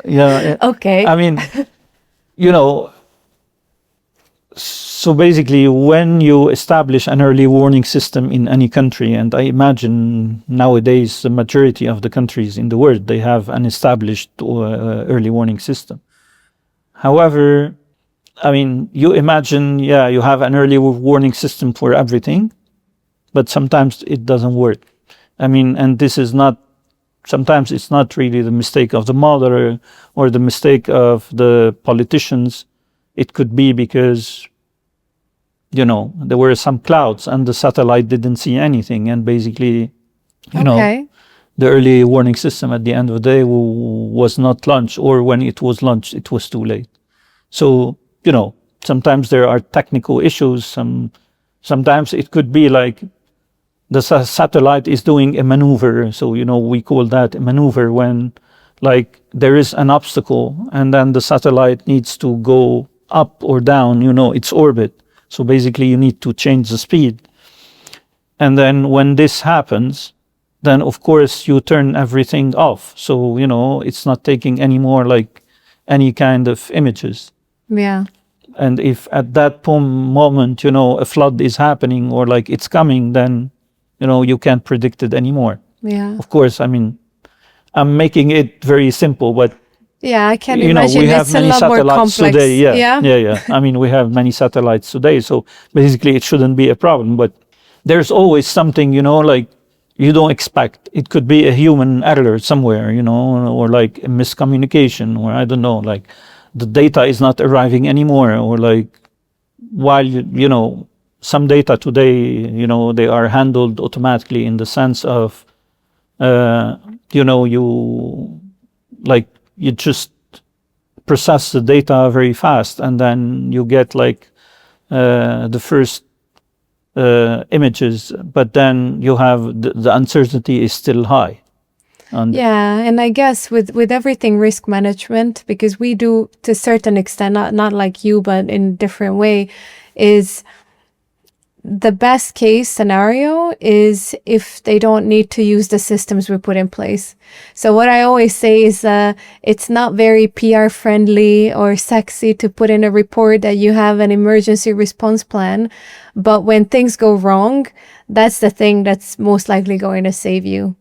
Yeah. Okay. I mean, so basically when you establish an early warning system in any country, and I imagine nowadays the majority of the countries in the world, they have an established early warning system. However, I mean, you imagine, you have an early warning system for everything, but sometimes it doesn't work. I mean, and this is not, sometimes it's not really the mistake of the model or the mistake of the politicians. It could be because, there were some clouds and the satellite didn't see anything. And basically, the early warning system at the end of the day was not launched, or when it was launched, it was too late. So, sometimes there are technical issues. Sometimes it could be the satellite is doing a maneuver. So, we call that a maneuver when there is an obstacle and then the satellite needs to go up or down, its orbit. So basically you need to change the speed. And then when this happens, then of course you turn everything off. So, it's not taking any more any kind of images. Yeah. And if at that moment, a flood is happening or it's coming, then you can't predict it anymore. Yeah. Of course, I mean, I'm making it very simple, but yeah, I can imagine we have it's many a lot more satellites complex. today. Yeah. I mean, we have many satellites today, so basically it shouldn't be a problem. But there's always something, you don't expect. It could be a human error somewhere, or a miscommunication, or I don't know, the data is not arriving anymore, or while some data today, they are handled automatically in the sense of, you just process the data very fast, and then you get the first images, but then you have the uncertainty is still high. Yeah, and I guess with everything risk management, because we do to a certain extent, not like you, but in a different way, is the best case scenario is if they don't need to use the systems we put in place. So what I always say is it's not very PR friendly or sexy to put in a report that you have an emergency response plan, but when things go wrong, that's the thing that's most likely going to save you.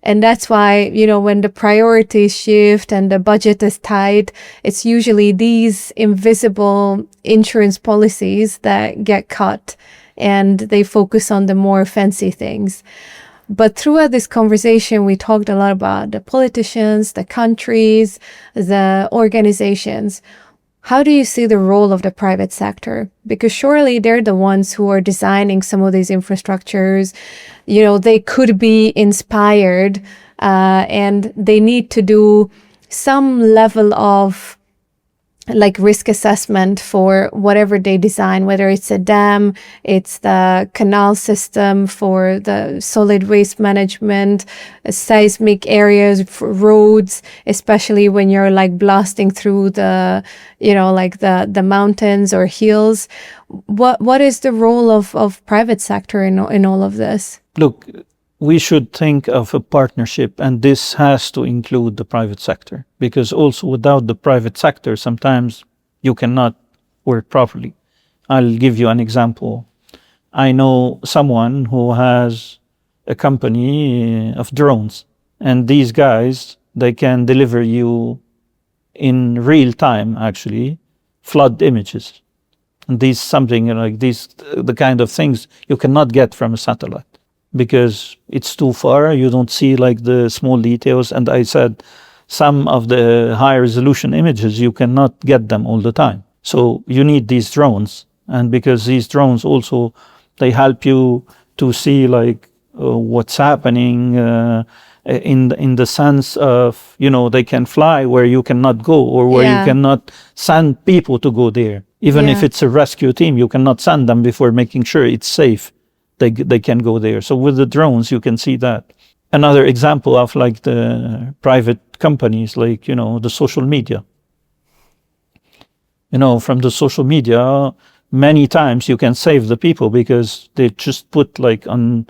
And that's why, when the priorities shift and the budget is tight, it's usually these invisible insurance policies that get cut and they focus on the more fancy things. But throughout this conversation, we talked a lot about the politicians, the countries, the organizations. How do you see the role of the private sector? Because surely they're the ones who are designing some of these infrastructures. They could be inspired and they need to do some level of risk assessment for whatever they design, whether it's a dam, it's the canal system for the solid waste management, seismic areas, for roads, especially when you're blasting through the, the mountains or hills. What is the role of private sector in all of this? Look, we should think of a partnership, and this has to include the private sector, because also without the private sector, sometimes you cannot work properly. I'll give you an example. I know someone who has a company of drones, and these guys, they can deliver you in real time, actually, flood images. And these something like these, the kind of things you cannot get from a satellite, because it's too far, you don't see the small details. And I said, some of the high resolution images, you cannot get them all the time. So you need these drones. And because these drones also, they help you to see what's happening in the sense of, they can fly where you cannot go, or where you cannot send people to go there. Even if it's a rescue team, you cannot send them before making sure it's safe. They can go there. So with the drones, you can see that. Another example of the private companies, the social media. From the social media, many times you can save the people, because they just put on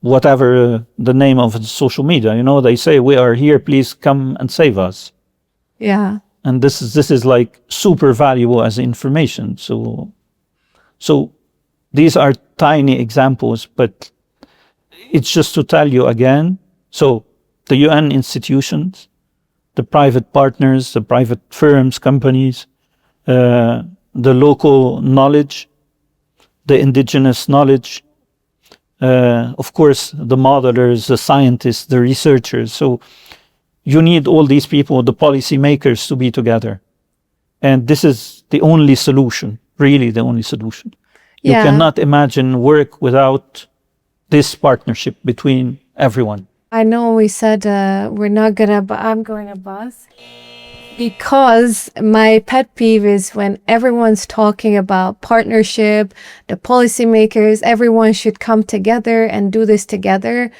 whatever the name of the social media, they say, we are here, please come and save us. Yeah. And this is super valuable as information. So these are tiny examples, but it's just to tell you again. So the UN institutions, the private partners, the private firms, companies, the local knowledge, the indigenous knowledge, of course, the modelers, the scientists, the researchers. So you need all these people, the policymakers, to be together. And this is the only solution, really the only solution. You cannot imagine work without this partnership between everyone. I know we said we're not gonna, but I'm going to buzz. Because my pet peeve is when everyone's talking about partnership, the policymakers, everyone should come together and do this together.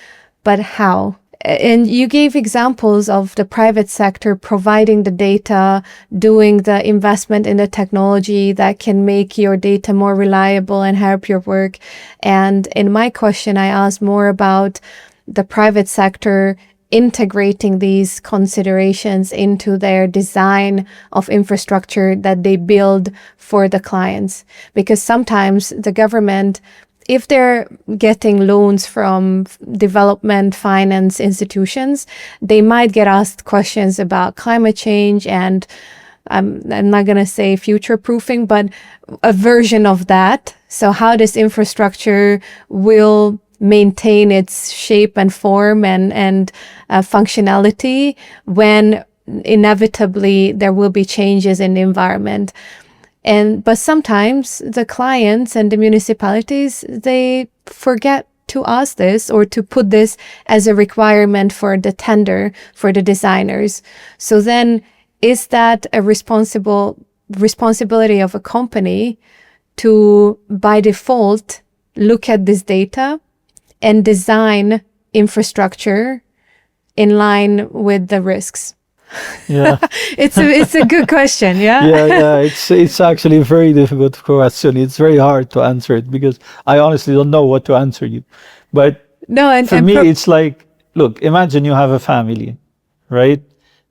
But how? And you gave examples of the private sector providing the data, doing the investment in the technology that can make your data more reliable and help your work. And in my question, I asked more about the private sector integrating these considerations into their design of infrastructure that they build for the clients. Because sometimes the government, if they're getting loans from development finance institutions, they might get asked questions about climate change and I'm not going to say future proofing, but a version of that. So how this infrastructure will maintain its shape and form and functionality when inevitably there will be changes in the environment. But sometimes the clients and the municipalities, they forget to ask this or to put this as a requirement for the tender for the designers. So then is that a responsibility of a company to, by default, look at this data and design infrastructure in line with the risks? Yeah. It's a good question, yeah? Yeah. It's actually a very difficult question. It's very hard to answer it because I honestly don't know what to answer you. But No, for me, it's like, look, imagine you have a family, right?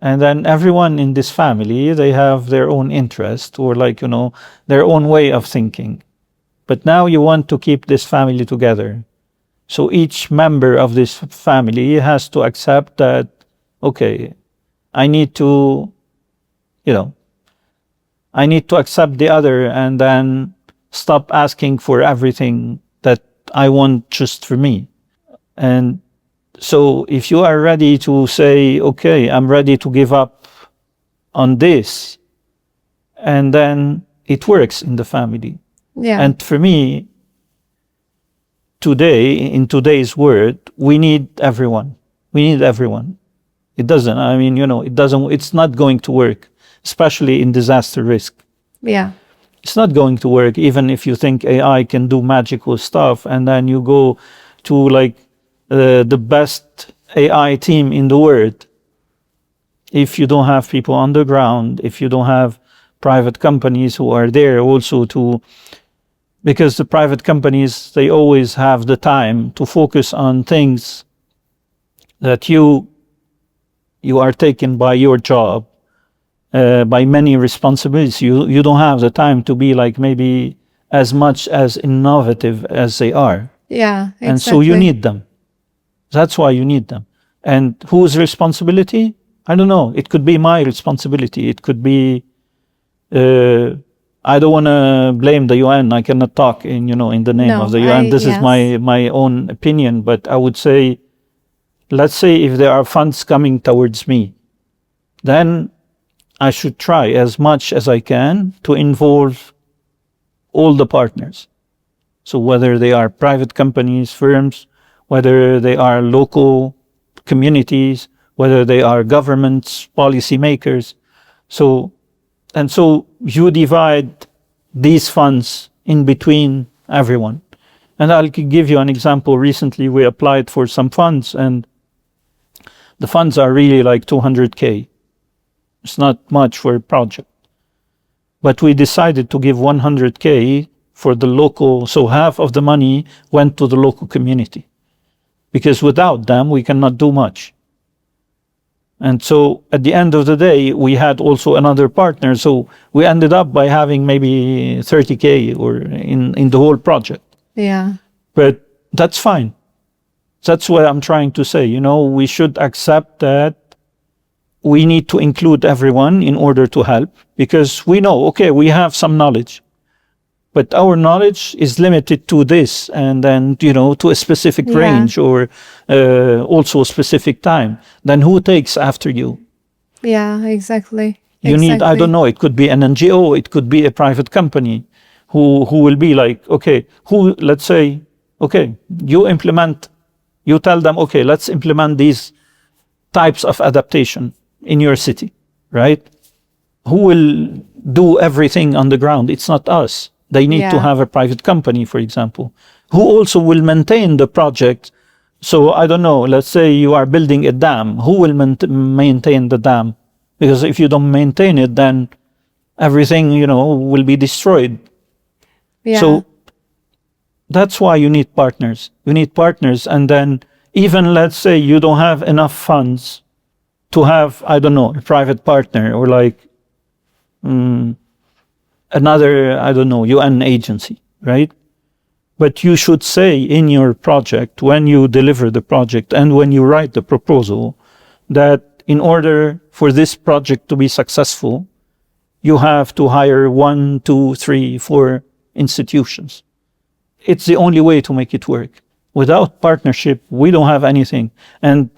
And then everyone in this family, they have their own interest or like, their own way of thinking. But now you want to keep this family together. So each member of this family has to accept that, okay, I need to, I need to accept the other and then stop asking for everything that I want just for me. And so if you are ready to say, okay, I'm ready to give up on this, and then it works in the family. Yeah. And for me, today, in today's world, we need everyone. We need everyone. It doesn't, it's not going to work, especially in disaster risk. Yeah. It's not going to work, even if you think AI can do magical stuff, and then you go to like the best AI team in the world. If you don't have people on the ground, if you don't have private companies who are there also because the private companies, they always have the time to focus on things that you are taken by your job, by many responsibilities. You don't have the time to be like maybe as much as innovative as they are. Yeah, exactly. And so you need them. That's why you need them. And whose responsibility? I don't know. It could be my responsibility. It could be, I don't want to blame the UN. I cannot talk in the name of the UN. This is my own opinion. But I would say, let's say if there are funds coming towards me, then I should try as much as I can to involve all the partners. So whether they are private companies, firms, whether they are local communities, whether they are governments, policymakers. So you divide these funds in between everyone. And I'll give you an example. Recently, we applied for some funds, and the funds are really like 200K. It's not much for a project. But we decided to give 100K for the local, so half of the money went to the local community. Because without them, we cannot do much. And so at the end of the day, we had also another partner. So we ended up by having maybe 30K or in the whole project. Yeah. But that's fine. That's what I'm trying to say. We should accept that we need to include everyone in order to help, because we know, okay, we have some knowledge, but our knowledge is limited to this, and then, to a specific range or also a specific time. Then who takes after you? Yeah, exactly. You need, I don't know, it could be an NGO, it could be a private company who will be like, okay, let's say, okay, you tell them, okay, let's implement these types of adaptation in your city, right? Who will do everything on the ground? It's not us. They need to have a private company, for example, who also will maintain the project. So I don't know, let's say you are building a dam. Who will maintain the dam? Because if you don't maintain it, then everything, will be destroyed. Yeah. So that's why you need partners. You need partners. And then even let's say you don't have enough funds to have, I don't know, a private partner or like another, I don't know, UN agency, right? But you should say in your project, when you deliver the project and when you write the proposal, that in order for this project to be successful, you have to hire 1, 2, 3, 4 institutions. It's the only way to make it work. Without partnership, we don't have anything. And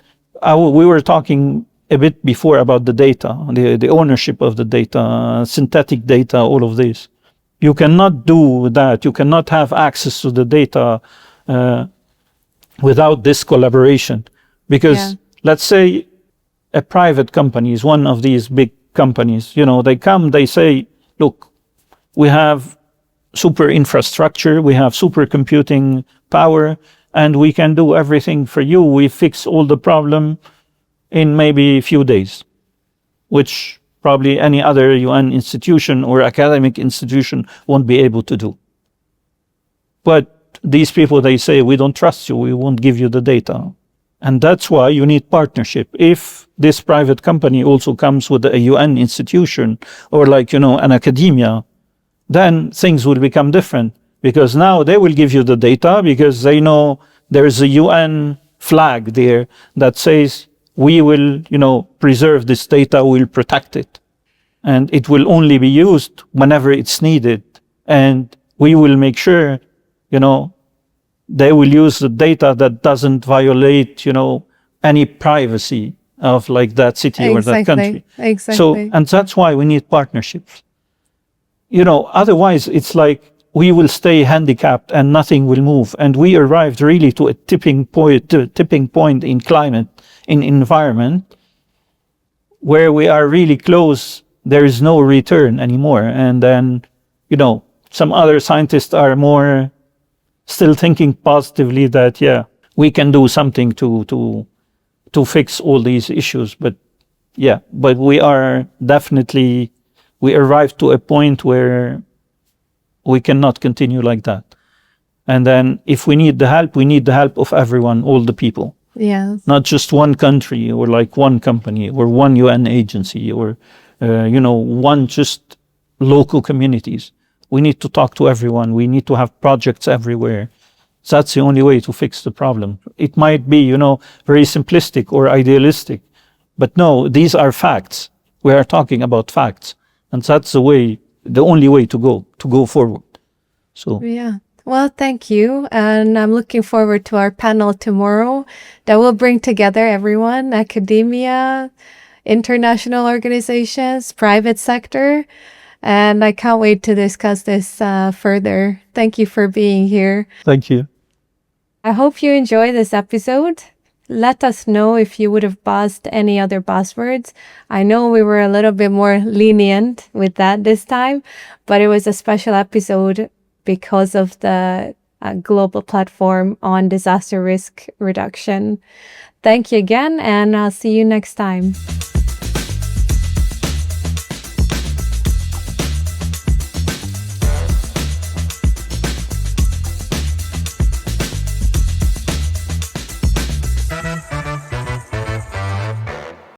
we were talking a bit before about the data, the ownership of the data, synthetic data, all of this. You cannot do that. You cannot have access to the data without this collaboration. Because let's say a private company is one of these big companies. They come, they say, look, we have super infrastructure, we have super computing power, and we can do everything for you. We fix all the problem. in maybe a few days, which probably any other UN institution or academic institution won't be able to do. But these people, they say, we don't trust you, we won't give you the data. And that's why you need partnership. If this private company also comes with a UN institution or like, an academia, then things will become different, because now they will give you the data because they know there's a UN flag there that says we will, preserve this data, we'll protect it. And it will only be used whenever it's needed. And we will make sure, they will use the data that doesn't violate, any privacy of like that city or that country. Exactly. So, and that's why we need partnerships. Otherwise it's like we will stay handicapped and nothing will move. And we arrived really to a tipping point in climate, in environment, where we are really close. There is no return anymore. And then, some other scientists are more still thinking positively that, yeah, we can do something to fix all these issues. But we are definitely, we arrived to a point where we cannot continue like that. And then if we need the help, we need the help of everyone, all the people. Yes. Not just one country or like one company or one UN agency or, one just local communities. We need to talk to everyone. We need to have projects everywhere. That's the only way to fix the problem. It might be, very simplistic or idealistic, but no, these are facts. We are talking about facts. And that's the only way to go forward. So yeah. Well, thank you. And I'm looking forward to our panel tomorrow that will bring together everyone, academia, international organizations, private sector. And I can't wait to discuss this further. Thank you for being here. Thank you. I hope you enjoyed this episode. Let us know if you would have buzzed any other buzzwords. I know we were a little bit more lenient with that this time, but it was a special episode because of the global platform on disaster risk reduction. Thank you again, and I'll see you next time.